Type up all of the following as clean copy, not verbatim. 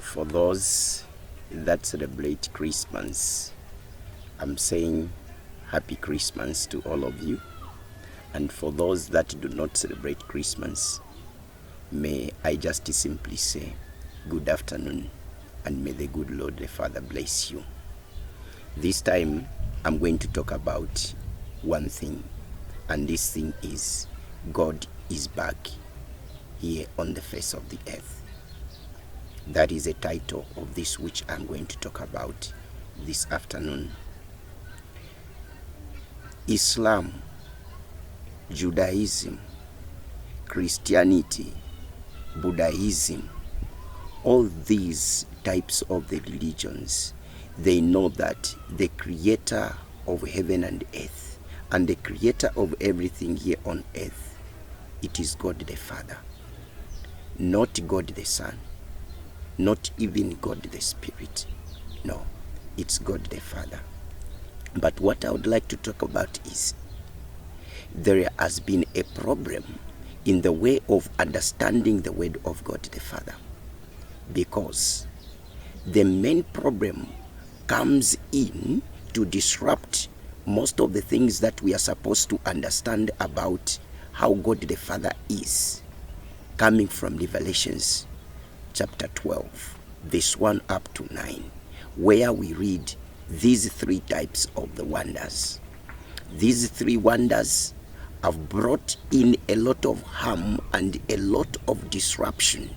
For those that celebrate Christmas, I'm saying Happy Christmas to all of you. And for those that do not celebrate Christmas, may I just simply say good afternoon, and may the good Lord the Father bless you. This time I'm going to talk about one thing, and this thing is God is back here on the face of the earth. That is the title of this which I'm going to talk about this afternoon. Islam, Judaism, Christianity, Buddhism, all these types of the religions, they know that the creator of heaven and earth and the creator of everything here on earth, it is God the Father, not God the Son, not even God the Spirit. No, it's God the Father. But what I would like to talk about is there has been a problem in the way of understanding the word of God the Father, because the main problem comes in to disrupt most of the things that we are supposed to understand about how God the Father is, coming from Revelations chapter 12, verse 1 up to 9, where we read these three types of the wonders. These three wonders have brought in a lot of harm and a lot of disruption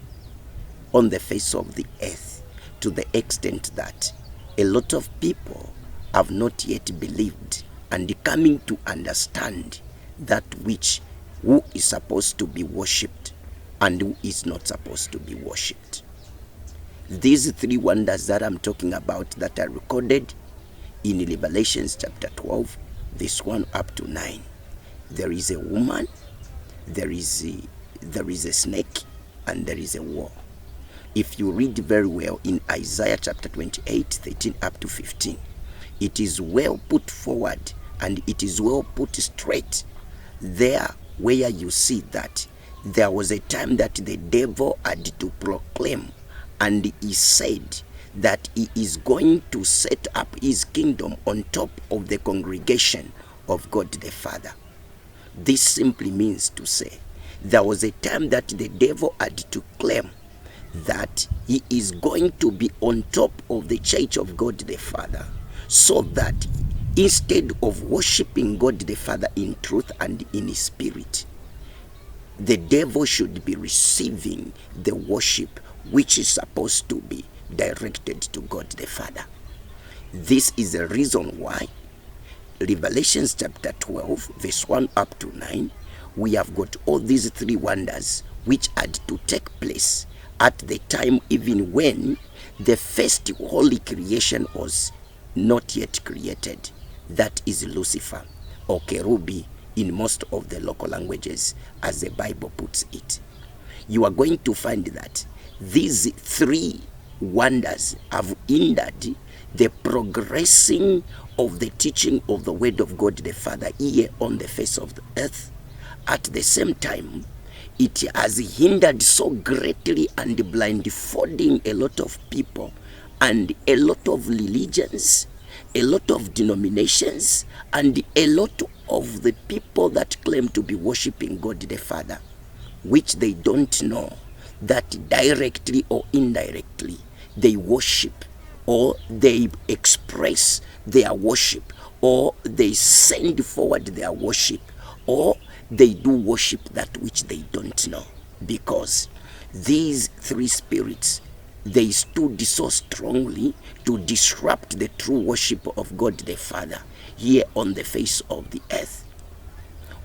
on the face of the earth, to the extent that a lot of people have not yet believed and coming to understand that which who is supposed to be worshipped and who is not supposed to be worshipped. These three wonders that I'm talking about that are recorded in Revelations chapter 12, verse 1 up to 9. There is a woman, there is a snake, and there is a war. If you read very well in Isaiah chapter 28, 13 up to 15, it is well put forward and it is well put straight there, where you see that there was a time that the devil had to proclaim, and he said that he is going to set up his kingdom on top of the congregation of God the Father. This simply means to say there was a time that the devil had to claim that he is going to be on top of the church of God the Father, so that instead of worshiping God the Father in truth and in spirit, the devil should be receiving the worship which is supposed to be directed to God the Father. This is the reason why Revelations chapter 12, verse 1 up to 9, we have got all these three wonders which had to take place at the time even when the first holy creation was not yet created. That is Lucifer, or Kerubi in most of the local languages, as the Bible puts it. You are going to find that these three wonders have hindered the progressing of the teaching of the word of God the Father here on the face of the earth. At the same time, it has hindered so greatly and blindfolding a lot of people and a lot of religions, a lot of denominations, and a lot of the people that claim to be worshiping God the Father, which they don't know that directly or indirectly they worship, or they express their worship, or they send forward their worship, or they do worship that which they don't know. Because these three spirits, they stood so strongly to disrupt the true worship of God the Father here on the face of the earth.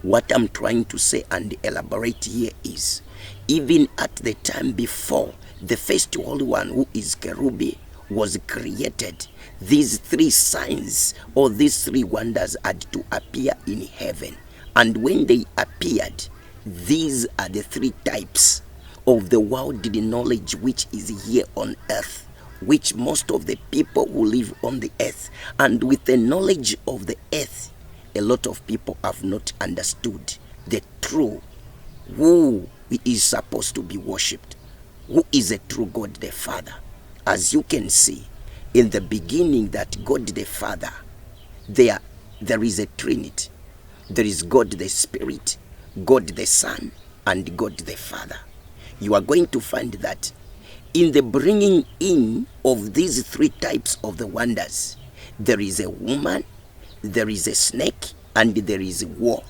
What I'm trying to say and elaborate here is, even at the time before the first Holy One, who is Kerubi, was created, these three signs or these three wonders had to appear in heaven. And when they appeared, these are the three types of the worldly knowledge which is here on earth, which most of the people who live on the earth, and with the knowledge of the earth, a lot of people have not understood the true who is supposed to be worshipped, who is a true God the Father. As you can see, in the beginning that God the Father, there is a Trinity. There is God the Spirit, God the Son, and God the Father. You are going to find that in the bringing in of these three types of the wonders, there is a woman, there is a snake, and there is war.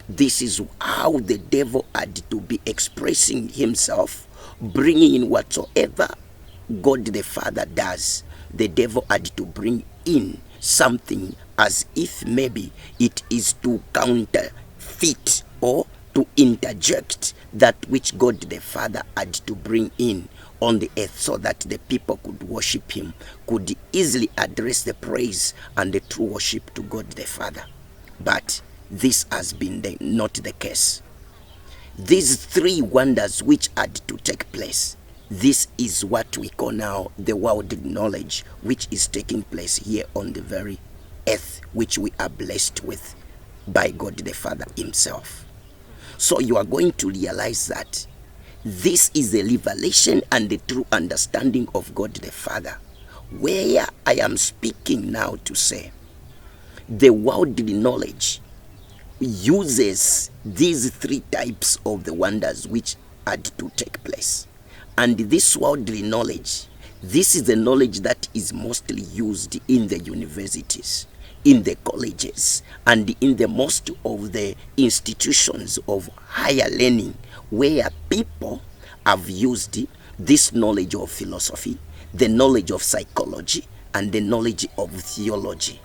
This is how the devil had to be expressing himself, bringing in whatsoever God the Father does. The devil had to bring in something as if maybe it is to counterfeit or to interject that which God the Father had to bring in on the earth, so that the people could worship him, could easily address the praise and the true worship to God the Father. But this has been not the case. These three wonders which had to take place, this is what we call now the world knowledge, which is taking place here on the very earth, which we are blessed with by God the Father himself. So you are going to realize that this is the revelation and the true understanding of God the Father, where I am speaking now to say the worldly knowledge uses these three types of the wonders which had to take place. And this worldly knowledge, this is the knowledge that is mostly used in the universities, in the colleges, and in the most of the institutions of higher learning, where people have used this knowledge of philosophy, the knowledge of psychology, and the knowledge of theology.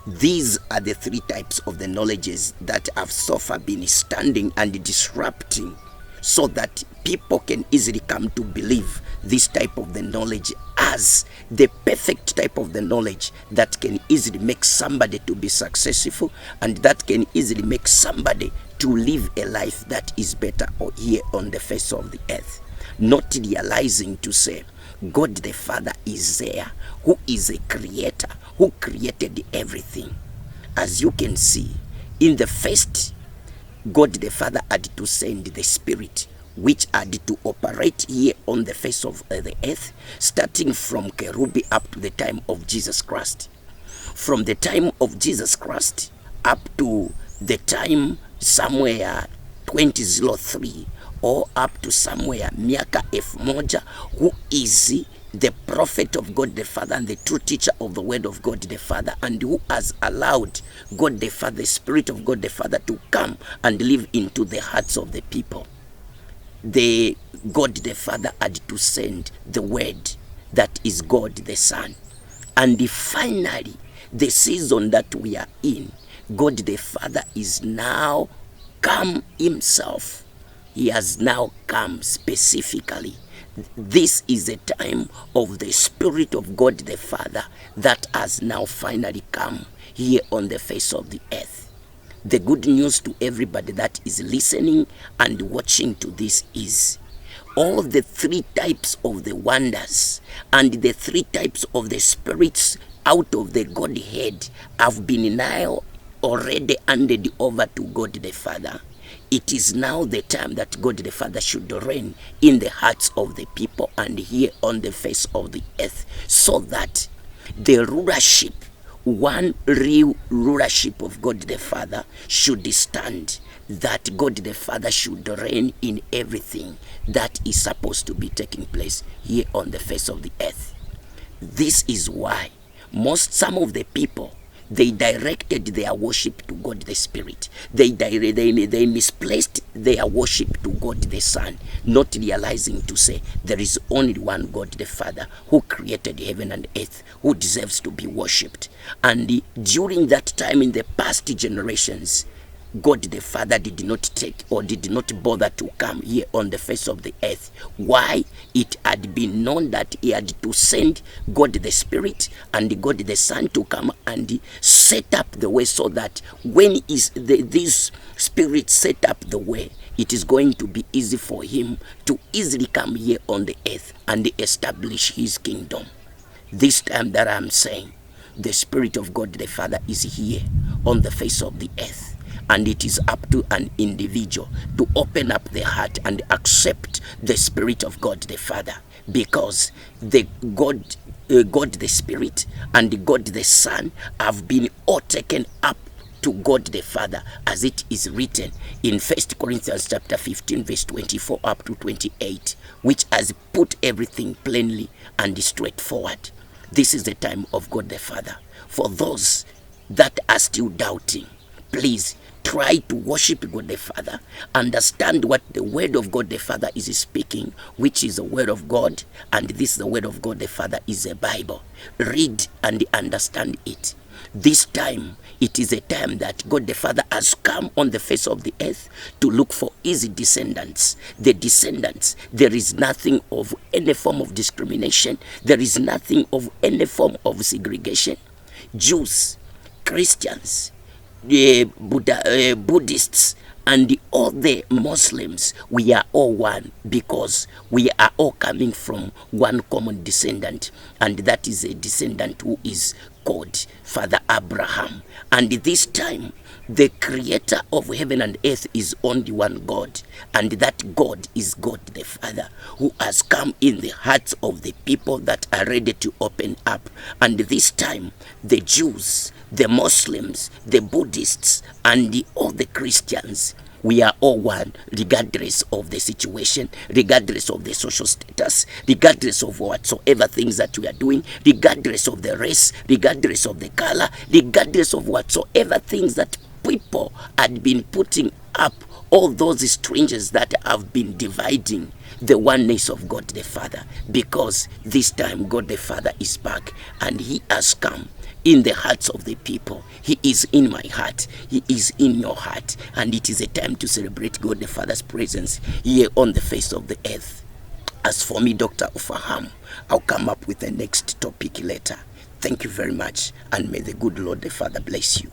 These are the three types of the knowledges that have so far been standing and disrupting, so that people can easily come to believe this type of the knowledge as the perfect type of the knowledge that can easily make somebody to be successful, and that can easily make somebody to live a life that is better or here on the face of the earth. Not realizing to say God the Father is there, who is a creator, who created everything. As you can see, in the first, God the Father had to send the Spirit, which had to operate here on the face of the earth, starting from Kerubi up to the time of Jesus Christ. From the time of Jesus Christ up to the time somewhere 2003, or up to somewhere miaka 1000, who is the prophet of God the Father and the true teacher of the word of God the Father, and who has allowed God the Father, the Spirit of God the Father, to come and live into the hearts of the people. The God the Father had to send the word that is God the Son. And finally, the season that we are in, God the Father is now come himself. He has now come specifically. This is a time of the Spirit of God the Father that has now finally come here on the face of the earth. The good news to everybody that is listening and watching to this is all the three types of the wonders and the three types of the spirits out of the Godhead have been now already handed over to God the Father. It is now the time that God the Father should reign in the hearts of the people and here on the face of the earth, so that the rulership, one real rulership of God the Father should stand, that God the Father should reign in everything that is supposed to be taking place here on the face of the earth. This is why some of the people, they directed their worship to God the Spirit. They misplaced their worship to God the Son, not realizing to say there is only one God the Father who created heaven and earth, who deserves to be worshipped. And during that time in the past generations, God the Father did not take or did not bother to come here on the face of the earth. Why? It had been known that he had to send God the Spirit and God the Son to come and set up the way, so that when these spirits set up the way, it is going to be easy for him to easily come here on the earth and establish his kingdom. This time that I'm saying, the Spirit of God the Father is here on the face of the earth. and it is up to an individual to open up their heart and accept the Spirit of God the Father, because the God the Spirit and God the Son have been all taken up to God the Father, as it is written in 1 Corinthians chapter 15 verse 24 up to 28, which has put everything plainly and straightforward. This is the time of God the Father. For those that are still doubting, please try to worship God the Father. Understand what the word of God the Father is speaking, which is the word of God, and this the word of God the Father is the Bible. Read and understand it. This time, it is a time that God the Father has come on the face of the earth to look for his descendants. The descendants, there is nothing of any form of discrimination. There is nothing of any form of segregation. Jews, Christians, Buddhists, and all the Muslims, we are all one, because we are all coming from one common descendant, and that is a descendant who is called Father Abraham. And this time, the creator of heaven and earth is only one God, and that God is God the Father, who has come in the hearts of the people that are ready to open up. And this time, the Jews, the Muslims, the Buddhists, and all the Christians, we are all one, regardless of the situation, regardless of the social status, regardless of whatsoever things that we are doing, regardless of the race, regardless of the color, regardless of whatsoever things that people had been putting up, all those strangers that have been dividing the oneness of God the Father, because this time God the Father is back, and he has come in the hearts of the people. He is in my heart, he is in your heart, and it is a time to celebrate God the Father's presence here on the face of the earth. As for me, Dr. Ofaham, I'll come up with the next topic later. Thank you very much, and may the good Lord the Father bless you.